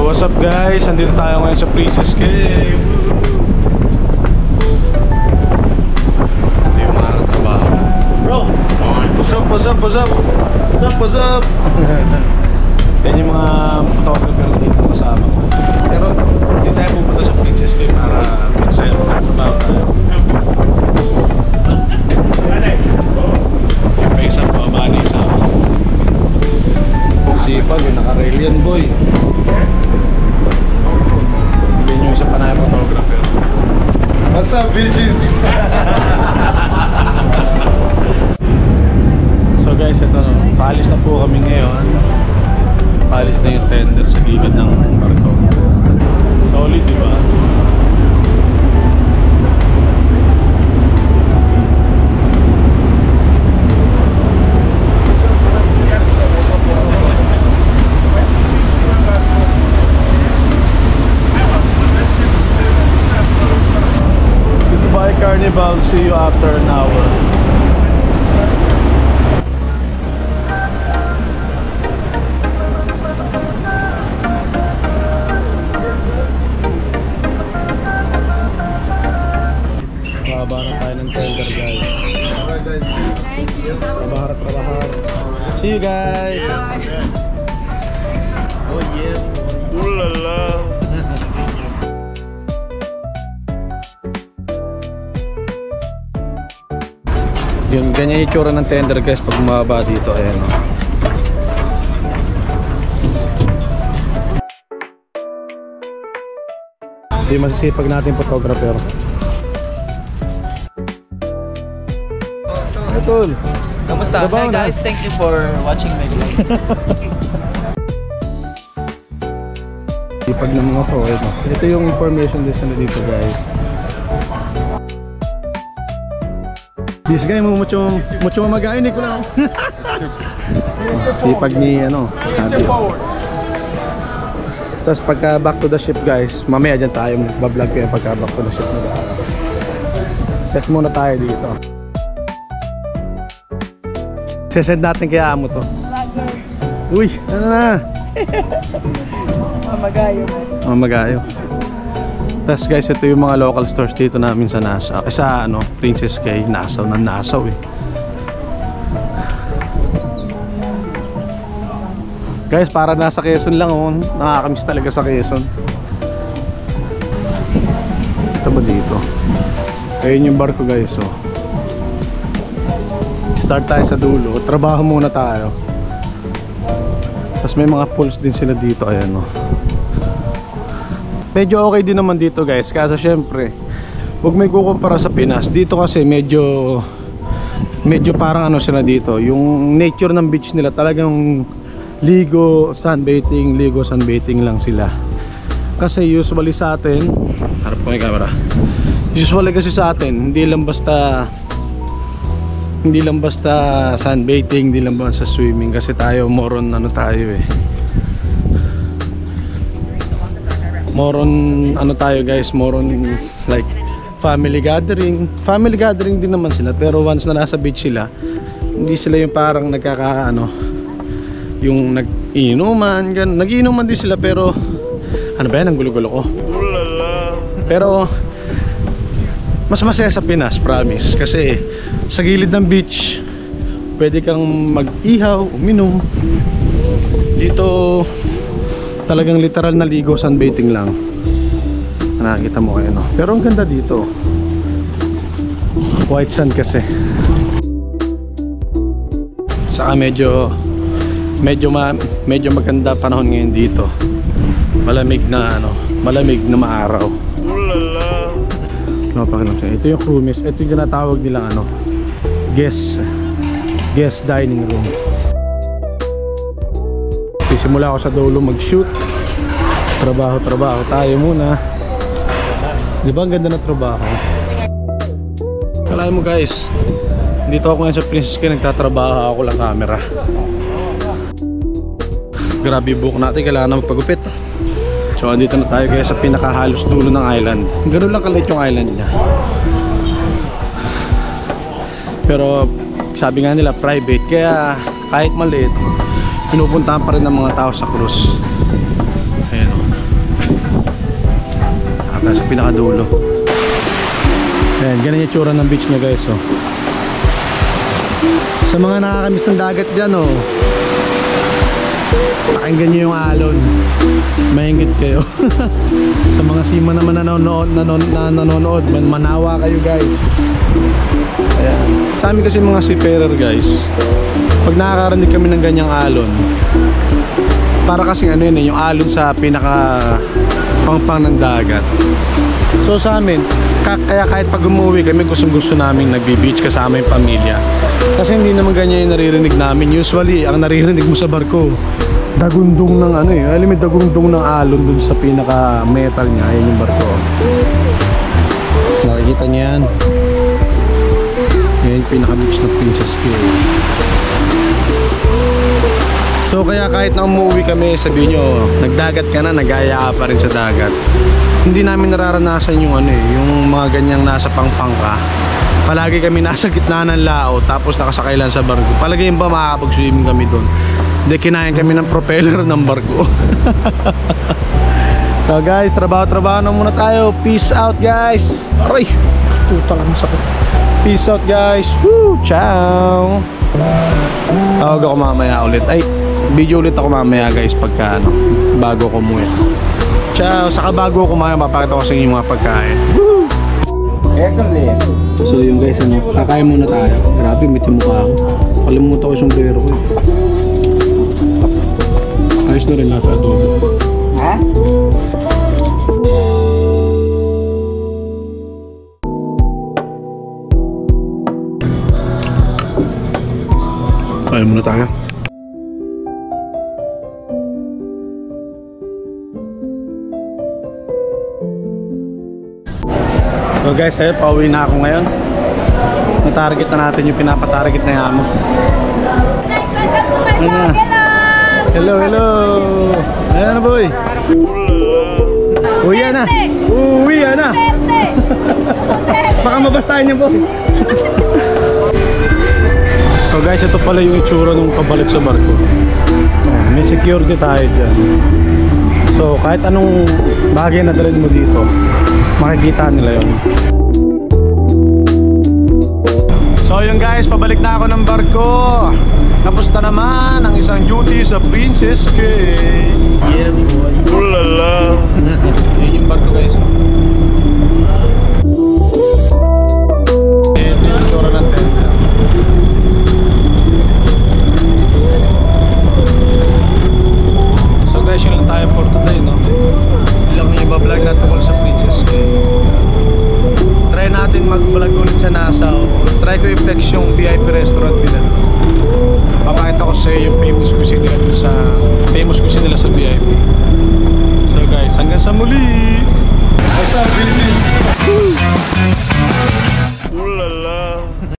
what's up guys? Andito tayo ngayon sa Princess Cave. Ito yung mga trabaho. Bro! What's up, what's up, what's up? What's up, what's up? Yan yung mga photographer dito kasama ko. Pero hindi tayo pupunta sa Princess Cave para minsan trabaho tayo. May isang pabali sa sipag, yung naka-rail yan boy. Yun yung isa pa na yung photographer. What's up bitches? So guys, ito no, paalis na po kami ngayon. Paalis na yung tender sa gilid ng barko. Solid, di ba? Goodbye Carnival, see you after an hour. Baba na tayo ng tender guys. Alright guys. Thank you. Trabajar, trabajar. See you guys. Oh yeah. Ooh la la. Yun, ganyan yung itsura ng tender guys pag bumaba dito. Ayan o. Hindi masisipag natin photographer. Tol. Kamusta? Hi guys, thank you for watching my vlog. Ipag ng mga to, ito yung information din dito guys. This guy mo mucho mamagayon ni ko lang. Sipag ni ano. Tapos pagka back to the ship guys, mamaya dyan tayo mag-vlog kayo pagka back to the ship na. Set muna tayo dito. Sesend natin kaya amo to. Vlogger. Uy, ano na? Mamagayo. Mamagayo. Tapos guys, ito yung mga local stores dito namin sa Nassau. Sa ano, Princess Cave, Nassau ng Nassau eh. Guys, para nasa Quezon lang oh. Nakakamiss talaga sa Quezon. Ito ba dito? Ayun yung barko guys oh. Start tayo sa dulo, trabaho muna tayo. Tapos may mga pools din sila dito, ayan o. Medyo okay din naman dito guys, kaso syempre huwag may kukumpara sa Pinas. Dito kasi medyo parang ano sila dito, yung nature ng beach nila talagang ligo, sunbathing lang sila. Kasi usually sa atin, harap ko yung camera. Usually kasi sa atin, hindi lang basta sunbathing, hindi lang basta swimming kasi tayo more on ano tayo eh. More on ano tayo guys, more on like family gathering. Family gathering din naman sila, pero once na nasa beach sila, hindi sila yung parang nagkakaano, yung nag-inuman, ganun. Nag-inuman din sila pero ano ba yan, ang gulo-gulo ko. Pero mas masaya sa Pinas, promise. Kasi sa gilid ng beach pwede kang mag-ihaw, uminom. Dito talagang literal na ligo, sunbathing lang. Nakikita mo kayo no? Pero ang ganda dito, white sand kasi. Saka medyo maganda panahon ngayon dito. Malamig na maaraw. Ito yung crew mess. Ito yung tinatawag nilang ano, guest dining room. Simula ako sa dulo mag-shoot. Trabaho tayo muna. Di ba ang ganda ng trabaho? Kalahin mo guys, dito ako ngayon sa Princess Cave, nagtatrabaho ako lang camera. Grabe book natin, kailangan na magpagupit. So andito na tayo guys sa pinakahalos dulo ng island. Ganun lang kaliit yung island niya. Pero sabi nga nila private, kaya kahit maliit pinupuntahan pa rin ng mga tao sa cruise. Ayan o. sa pinakadulo. Ayan, ganyan yung tsura ng beach niya guys, oh. Sa mga nakakamiss ng dagat dyan, oh, pakinggan nyo yung alon. Mahingit kayo. Sa mga sima naman nanonood, manawa kayo guys. Ayan. Sa amin kasi mga seafarer guys, pag nakakarinig kami ng ganyang alon, para kasing ano yun, yung alon sa pinaka pangpang ng dagat. So sa amin, kaya kahit pag umuwi kami, gusto namin nagbi-beach kasama yung pamilya. Kasi hindi naman ganyan yung naririnig namin. Usually, ang naririnig mo sa barko, dagundong ng ano eh, alam mo, dagundong ng alon dun sa pinaka metal niya. Ayan yung barko. Nakikita niyo yan. Ayan yung pinaka beach ng Princess Cays. So kaya kahit na umuwi kami, sabihin nyo, nagdagat ka na, nagaya ka pa rin sa dagat, hindi namin nararanasan yung ano eh, yung mga ganyang nasa pangpang ka. Palagi kami nasa gitna ng lao, tapos nakasakay lang sa barko. Palagi ba makakapag-swimming kami doon? Hindi, kinain kami ng propeller ng barko. So guys, trabaho na muna tayo. Peace out guys. Aray, tutang ang sakit. Peace out guys. Woo, ciao. Tawag ako mamaya ulit. Ay, video ulit ako mamaya guys pagka ano, bago ko umuwi. Ciao. Saka bago ako kumain, mapakita ko sa inyo yung mga pagkain. Woo! So yung guys, ano, kakain muna tayo. Grabe, mitin mukha ako. Kalimutan ko yung sombrero ko. Ayos na rin nasa adobo. Ha? Kain muna tayo. So guys, ayun, pauwi na ako ngayon. Na-target na natin yung pinapatarget na yamo. Ano na? Hello. Ayan na boy. Uwi na. Uwi na. Baka mabastahin niyo boy. So guys, ito pala yung itsura nung pabalik sa barko. May security tayo dyan. So kahit anong bagay na dalhin mo dito, makikita nila yun. So yun guys, pabalik na ako ng barko. Tapos na naman ang isang duty sa Princess Cays. Yeah boy. Ulala. Yun yung barko guys. Ito yung tsura ng tenda. So guys, yun lang tayo for today, no? Ilang yung iba-vlog natin tungkol sa Princess Cays. Try natin mag-vlog ulit sa Nassau. Try ko i-flex yung VIP restaurant nila.